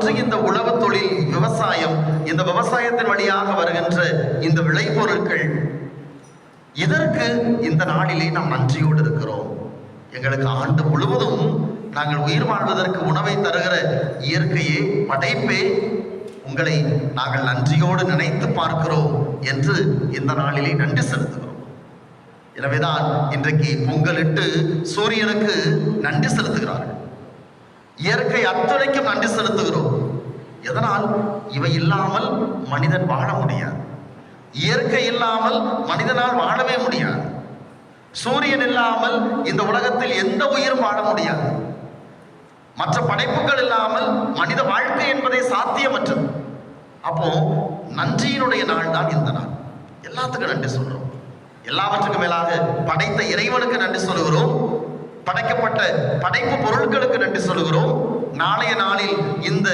ஒன்று இந்த உழவு தொழில், விவசாயம், இந்த விவசாயத்தின் வழியாக வருகின்ற இந்த விளைபொருட்கள், இதற்கு இந்த நாளிலே நாம் நன்றியோடு இருக்கிறோம். எங்களுக்கு ஆண்டு முழுவதும் நாங்கள் உயிர் வாழ்வதற்கு உணவை தருகிற இயற்கையே, படைப்பே, உங்களை நாங்கள் நன்றியோடு நினைத்து பார்க்கிறோம் என்று இந்த நாளிலே நன்றி செலுத்துகிறோம். எனவேதான் இன்றைக்கு பொங்கலிட்டு சூரியனுக்கு நன்றி செலுத்துகிறார்கள். இயற்கை அத்துணைக்கும் நன்றி செலுத்துகிறோம். எதனால்? இவை இல்லாமல் மனிதன் வாழ முடியாது. இயற்கை இல்லாமல் மனிதனால் வாழவே முடியாது. சூரியன் இல்லாமல் இந்த உலகத்தில் எந்த உயிரும் வாழ முடியாது. மற்ற படைப்புகள் இல்லாமல் மனித வாழ்க்கை என்பதே சாத்தியமற்றது. அப்போ நன்றியினுடைய நாள் தான் இந்த நாள். எல்லாத்துக்கும் நன்றி சொல்றோம். எல்லாவற்றுக்கும் மேலாக படைத்த இறைவனுக்கு நன்றி சொல்லுகிறோம். படைக்கப்பட்ட படைப்பு பொருட்களுக்கு நன்றி சொல்லுகிறோம். நாளைய நாளில் இந்த